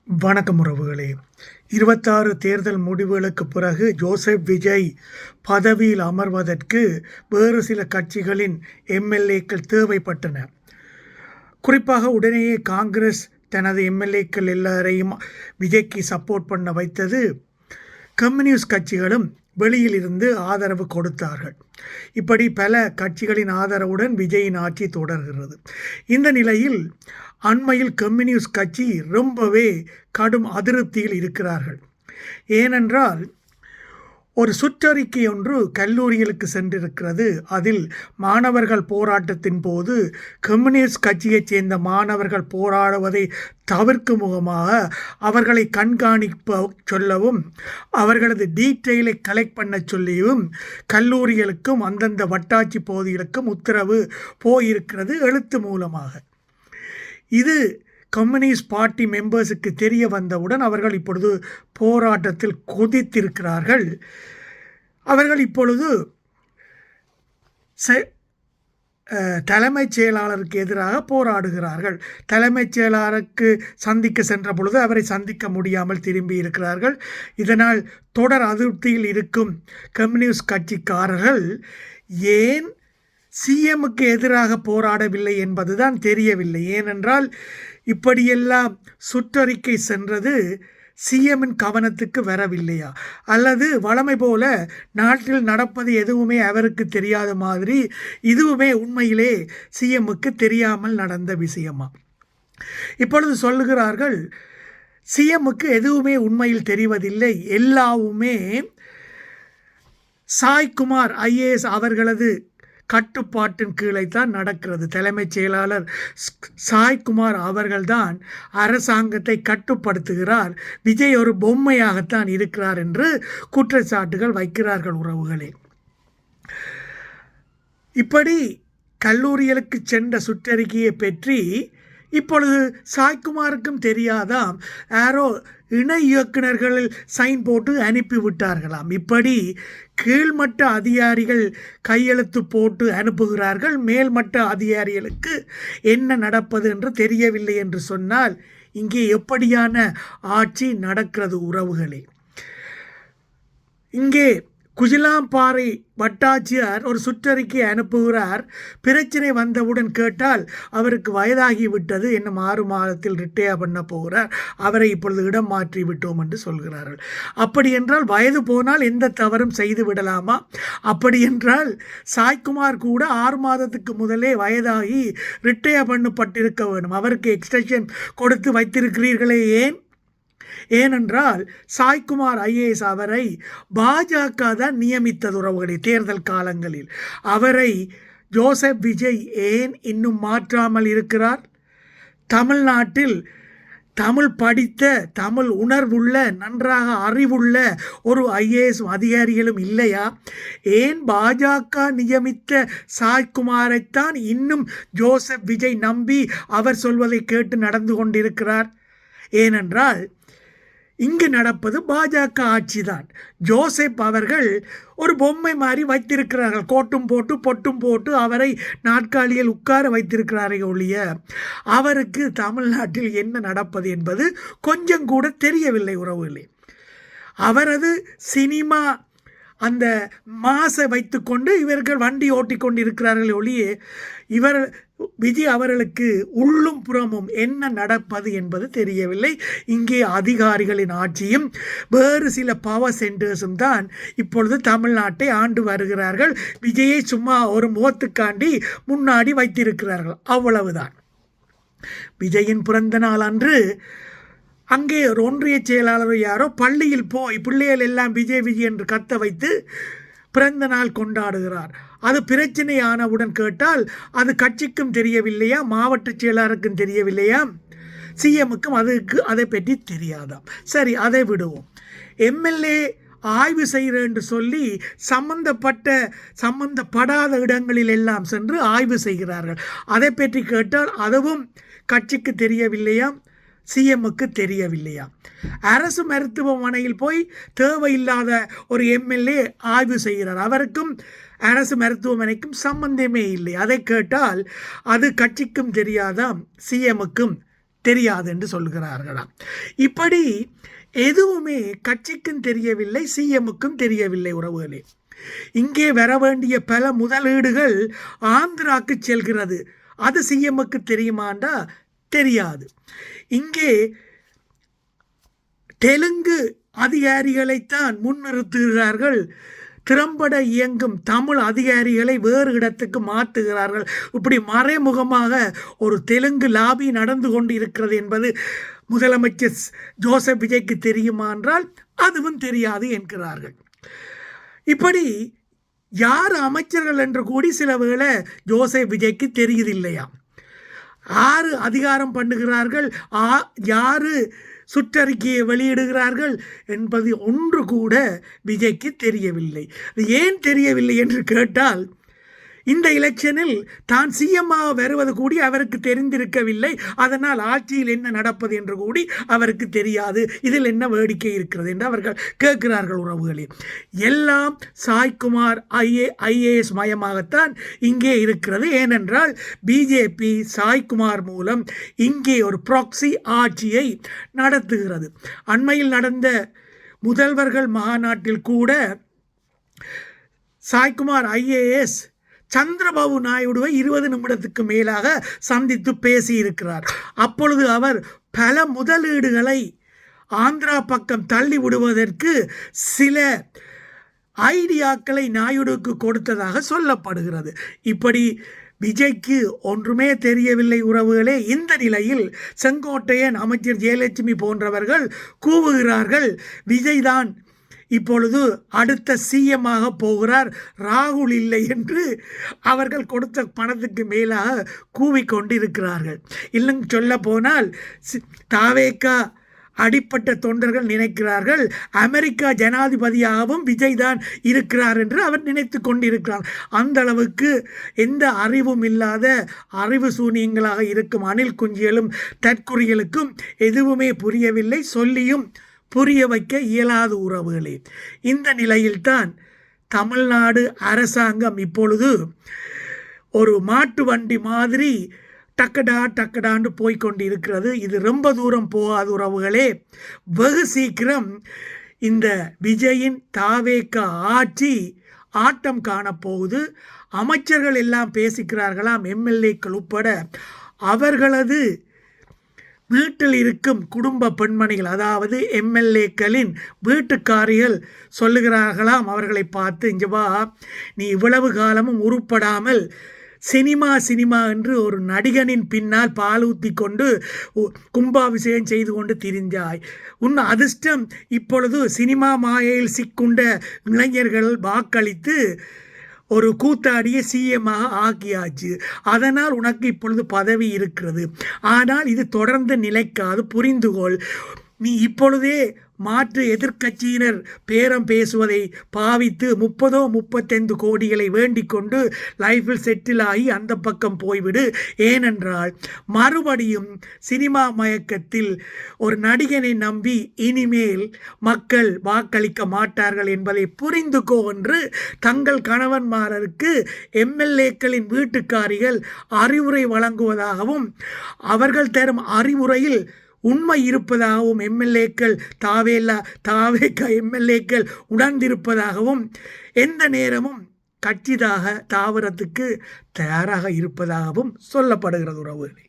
வணக்கம் உறவுகளே. 26 தேர்தல் முடிவுகளுக்கு பிறகு ஜோசப் விஜய் பதவியில் அமர்வதற்கு வேறு சில கட்சிகளின் எம்எல்ஏக்கள் தேவைப்பட்டன. குறிப்பாக உடனேயே காங்கிரஸ் தனது எம்எல்ஏக்கள் எல்லாரையும் விஜய்க்கு சப்போர்ட் பண்ண வைத்தது. கம்யூனிஸ்ட் கட்சிகளும் வெளியில் இருந்து ஆதரவு கொடுத்தார்கள். இப்படி பல கட்சிகளின் ஆதரவுடன் விஜயின் ஆட்சி தொடர்கிறது. இந்த நிலையில் அண்மையில் கம்யூனிஸ்ட் கட்சி ரொம்பவே கடும் அதிருப்தியில் இருக்கிறார்கள். ஏனென்றால் ஒரு சுற்றறிக்கை ஒன்று கல்லூரிகளுக்கு சென்றிருக்கிறது. அதில் மாணவர்கள் போராட்டத்தின் போது கம்யூனிஸ்ட் கட்சியைச் சேர்ந்த மாணவர்கள் போராடுவதை தவிர்க்கும் முகமாக அவர்களை கண்காணிப்ப சொல்லவும், அவர்களது டீட்டெயிலை கலெக்ட் பண்ண சொல்லியும் கல்லூரிகளுக்கும் அந்தந்த வட்டாட்சி பகுதிகளுக்கும் உத்தரவு போயிருக்கிறது எழுத்து மூலமாக. இது கம்யூனிஸ்ட் பார்ட்டி மெம்பர்ஸுக்கு தெரிய வந்தவுடன் அவர்கள் இப்பொழுது போராட்டத்தில் கொதித்திருக்கிறார்கள். அவர்கள் இப்பொழுது தலைமைச் செயலாளருக்கு எதிராக போராடுகிறார்கள். தலைமைச் செயலாளருக்கு சந்திக்க சென்ற பொழுது அவரை சந்திக்க முடியாமல் திரும்பி இருக்கிறார்கள். இதனால் தொடர் அதிருப்தியில் இருக்கும் கம்யூனிஸ்ட் கட்சிக்காரர்கள் ஏன் சிஎம்முக்கு எதிராக போராடவில்லை என்பதுதான் தெரியவில்லை. ஏனென்றால் இப்படியெல்லாம் சுற்றறிக்கை சென்றது சிஎம்மின் கவனத்துக்கு வரவில்லையா, அல்லது வழமை போல நாட்டில் நடப்பது எதுவுமே அவருக்கு தெரியாத மாதிரி இதுவுமே உண்மையிலே சிஎம்முக்கு தெரியாமல் நடந்த விஷயமா? இப்பொழுது சொல்லுகிறார்கள் சிஎம்முக்கு எதுவுமே உண்மையில் தெரிவதில்லை, எல்லாவுமே சாய்குமார் ஐஏஎஸ் அவர்களது கட்டுப்பாட்டின் கீழே தான் நடக்கிறது. தலைமைச் செயலாளர் சாய்குமார் அவர்கள்தான் அரசாங்கத்தை கட்டுப்படுத்துகிறார். விஜய் ஒரு பொம்மையாகத்தான் இருக்கிறார் என்று குற்றச்சாட்டுகள் வைக்கிறார்கள் உறவுகளே. இப்படி கல்லூரிகளுக்கு சென்ற சுற்றறிக்கையை பற்றி இப்பொழுது சாய்குமாருக்கும் தெரியாதாம், யாரோ இணை இயக்குநர்கள் சைன் போட்டு அனுப்பிவிட்டார்களாம். இப்படி கீழ்மட்ட அதிகாரிகள் கையெழுத்து போட்டு அனுப்புகிறார்கள். மேல்மட்ட அதிகாரிகளுக்கு என்ன நடப்பது என்று தெரியவில்லை என்று சொன்னால் இங்கே எப்படியான ஆட்சி நடக்கிறது உறவுகளே? இங்கே குஜிலாம்பாறை வட்டாட்சியர் ஒரு சுற்றறிக்கை அனுப்புகிறார். பிரச்சனை வந்தவுடன் கேட்டால் அவருக்கு வயதாகிவிட்டது, இன்னும் 6 மாதத்தில் ரிட்டையர் பண்ண போகிறார், அவரை இப்பொழுது இடம் மாற்றி விட்டோம் என்று சொல்கிறார்கள். அப்படி என்றால் வயது போனால் எந்த தவறும் செய்து விடலாமா? அப்படி என்றால் சாய்குமார் கூட 6 மாதத்துக்கு முதலே வயதாகி ரிட்டையர் பண்ணப்பட்டிருக்க வேண்டும். அவருக்கு எக்ஸ்டென்ஷன் கொடுத்து வைத்திருக்கிறீர்களே ஏன்? ஏனென்றால் சாய்குமார் ஐஏஎஸ் அவரை பாஜக தான் நியமித்தது உறவுகளை. தேர்தல் காலங்களில் அவரை ஜோசப் விஜய் ஏன் இன்னும் மாற்றாமல் இருக்கிறார்? தமிழ்நாட்டில் தமிழ் படித்த, தமிழ் உணர்வுள்ள, நன்றாக அறிவுள்ள ஒரு ஐஏஎஸ் அதிகாரிகளும் இல்லையா? ஏன் பாஜக நியமித்த சாய்குமாரைத்தான் இன்னும் ஜோசப் விஜய் நம்பி அவர் சொல்வதை கேட்டு நடந்து கொண்டிருக்கிறார்? ஏனென்றால் இங்கு நடப்பது பாஜக ஆட்சிதான். ஜோசப் அவர்கள் ஒரு பொம்மை மாதிரி வைத்திருக்கிறார்கள். கோட்டும் போட்டு பொட்டும் போட்டு அவரை நாற்காலியில் உட்கார வைத்திருக்கிறார்கள் ஒழிய அவருக்கு தமிழ்நாட்டில் என்ன நடப்பது என்பது கொஞ்சம் கூட தெரியவில்லை உறவுகளே. அவரது சினிமா அந்த மாசை வைத்துக்கொண்டு இவர்கள் வண்டி ஓட்டி கொண்டு இருக்கிறார்கள் ஒழிய இவர் விஜய் அவர்களுக்கு உள்ளும் புறமும் என்ன நடப்பது என்பது தெரியவில்லை. இங்கே அதிகாரிகளின் ஆட்சியும் வேறு சில பவர் சென்டர்ஸும் தான் இப்பொழுது தமிழ்நாட்டை ஆண்டு வருகிறார்கள். விஜயை சும்மா ஒரு முகத்துக்காண்டி முன்னாடி வைத்திருக்கிறார்கள், அவ்வளவுதான். விஜயின் பிறந்த நாள் அன்று அங்கே ஒரு ஒன்றிய செயலாளர் யாரோ பள்ளியில் போய் பிள்ளைகள் எல்லாம் விஜய் விஜய் என்று கத்த வைத்து பிறந்த நாள் கொண்டாடுகிறார். அது பிரச்சனையானவுடன் கேட்டால் அது கட்சிக்கும் தெரியவில்லையா, மாவட்ட செயலாளருக்கும் தெரியவில்லையா, சிஎம்முக்கும் அதை பற்றி தெரியாதாம். சரி, அதை விடுவோம். எம்எல்ஏ ஆய்வு செய்கிறேன் என்று சொல்லி சம்பந்தப்படாத இடங்களில் எல்லாம் சென்று ஆய்வு செய்கிறார்கள். அதை பற்றி கேட்டால் அதுவும் கட்சிக்கு தெரியவில்லையா, சிஎம்முக்கு தெரியவில்லையா? அரசு மருத்துவமனையில் போய் தேவையில்லாத ஒரு எம்எல்ஏ ஆய்வு செய்கிறார். அவருக்கும் அரசு மருத்துவமனைக்கும் சம்பந்தமே இல்லை. அதை கேட்டால் அது கட்சிக்கும் தெரியாதாம், சிஎம்முக்கும் தெரியாது என்று சொல்கிறார்களாம். இப்படி எதுவுமே கட்சிக்கும் தெரியவில்லை, சிஎம்முக்கும் தெரியவில்லை. உறவுகளே, இங்கே வர வேண்டிய பல முதலீடுகள் ஆந்திராக்கு செல்கிறது. அது சிஎம்முக்கு தெரியுமாண்டா தெரியாது. இங்கே தெலுங்கு அதிகாரிகளைத்தான் முன்னிறுத்துகிறார்கள். திறம்பட இயங்கும் தமிழ் அதிகாரிகளை வேறு இடத்துக்கு மாற்றுகிறார்கள். இப்படி மறைமுகமாக ஒரு தெலுங்கு லாபி நடந்து கொண்டு இருக்கிறது என்பது முதலமைச்சர் ஜோசப் விஜய்க்கு தெரியுமா என்றால் அதுவும் தெரியாது என்கிறார்கள். இப்படி யார் அமைச்சர்கள் என்று கூடி சில வேளை ஜோசப் விஜய்க்கு தெரியுதில்லையா? யாரு அதிகாரம் பண்ணுகிறார்கள், யாரு சுற்றறிக்கையை வெளியிடுகிறார்கள் என்பது ஒன்று கூட விஜய்க்கு தெரியவில்லை. ஏன் தெரியவில்லை என்று கேட்டால், இந்த எலெக்ஷனில் தான் சிஎம்மாக வருவது கூடி அவருக்கு தெரிந்திருக்கவில்லை. அதனால் ஆட்சியில் என்ன நடப்பது என்று கூடி அவருக்கு தெரியாது. இதில் என்ன வேடிக்கை இருக்கிறது என்று அவர்கள் கேட்கிறார்கள். உறவுகளே, எல்லாம் சாய்குமார் ஐஏஎஸ் மயமாகத்தான் இங்கே இருக்கிறது. ஏனென்றால் பிஜேபி சாய்குமார் மூலம் இங்கே ஒரு ப்ராக்சி ஆட்சியை நடத்துகிறது. அண்மையில் நடந்த முதல்வர்கள் மாநாட்டில் கூட சாய்குமார் ஐஏஎஸ் சந்திரபாபு நாயுடுவை 20 நிமிடத்துக்கு மேலாக சந்தித்து பேசியிருக்கிறார். அப்பொழுது அவர் பல முதலீடுகளை ஆந்திரா பக்கம் தள்ளி விடுவதற்கு சில ஐடியாக்களை நாயுடுக்கு கொடுத்ததாக சொல்லப்படுகிறது. இப்படி விஜய்க்கு ஒன்றுமே தெரியவில்லை. உறவுகளே, இந்த நிலையில் செங்கோட்டையன், அமைச்சர் ஜெயலட்சுமி போன்றவர்கள் கூவுகிறார்கள், விஜய்தான் இப்பொழுது அடுத்த சிஎம்மாக போகிறார், ராகுல் இல்லை என்று அவர்கள் கொடுத்த பணத்துக்கு மேலாக கூவிக்கொண்டிருக்கிறார்கள். இல்லைன்னு சொல்ல போனால் தாவேக்கா அடிப்பட்ட தொண்டர்கள் நினைக்கிறார்கள் அமெரிக்கா ஜனாதிபதியாகவும் விஜய் தான் இருக்கிறார் என்று அவர் நினைத்து கொண்டிருக்கிறார். அந்த அளவுக்கு எந்த அறிவும் இல்லாத அறிவு சூனியங்களாக இருக்கும் அணில் குஞ்சிகளும் தற்குறிகளுக்கும் எதுவுமே புரியவில்லை, சொல்லியும் புரிய வைக்க இயலாத உறவுகளே. இந்த நிலையில்தான் தமிழ்நாடு அரசாங்கம் இப்பொழுது ஒரு மாட்டு வண்டி மாதிரி டக்கடான்னு போய்கொண்டு இருக்கிறது. இது ரொம்ப தூரம் போகாத உறவுகளே. வெகு சீக்கிரம் இந்த விஜயின் தாவேக்கா ஆட்சி ஆட்டம் காணப்போகுது. அமைச்சர்கள் எல்லாம் பேசிக்கிறார்களாம், எம்எல்ஏக்கள் உட்பட. அவர்களது வீட்டில் இருக்கும் குடும்ப பெண்மணிகள், அதாவது எம்எல்ஏக்களின் வீட்டுக்காரிகள் சொல்லுகிறார்களாம் அவர்களை பார்த்து, இங்கே வா, நீ இவ்வளவு காலமும் உருப்படாமல் சினிமா என்று ஒரு நடிகனின் பின்னால் பால் ஊற்றி கொண்டு கும்பாபிஷேகம் செய்து கொண்டு திரிஞ்சாய். உன் அதிர்ஷ்டம் இப்பொழுது சினிமா மாயையில் சிக்குண்ட இளைஞர்கள் வாக்களித்து ஒரு கூத்தாடிய சிஎம்மாக ஆக்கியாச்சு. அதனால் உனக்கு இப்பொழுது பதவி இருக்கிறது. ஆனால் இது தொடர்ந்து நிலைக்காது, புரிந்துகொள். நீ இப்பொழுதே மாற்று எதிர்க்கட்சியினர் பேரம் பேசுவதை பாவித்து 30-35 கோடிகளை வேண்டிக் கொண்டு லைஃப்பில் செட்டில் ஆகி அந்த பக்கம் போய்விடு. ஏனென்றால் மறுபடியும் சினிமா மயக்கத்தில் ஒரு நடிகனை நம்பி இனிமேல் மக்கள் வாக்களிக்க மாட்டார்கள் என்பதை புரிந்துகோ என்று தங்கள் கணவன்மாருக்கு எம்எல்ஏக்களின் வீட்டுக்காரிகள் அறிவுரை வழங்குவதாகவும் அவர்கள் தரும் அறிவுரையில் உண்மை இருப்பதாகவும் எம்எல்ஏக்கள் தாவேக்கா எம்எல்ஏக்கள் உணர்ந்திருப்பதாகவும் எந்த நேரமும் கட்சிதாக தாவரத்துக்கு தயாராக இருப்பதாகவும் சொல்லப்படுகிறது உறவுகளே.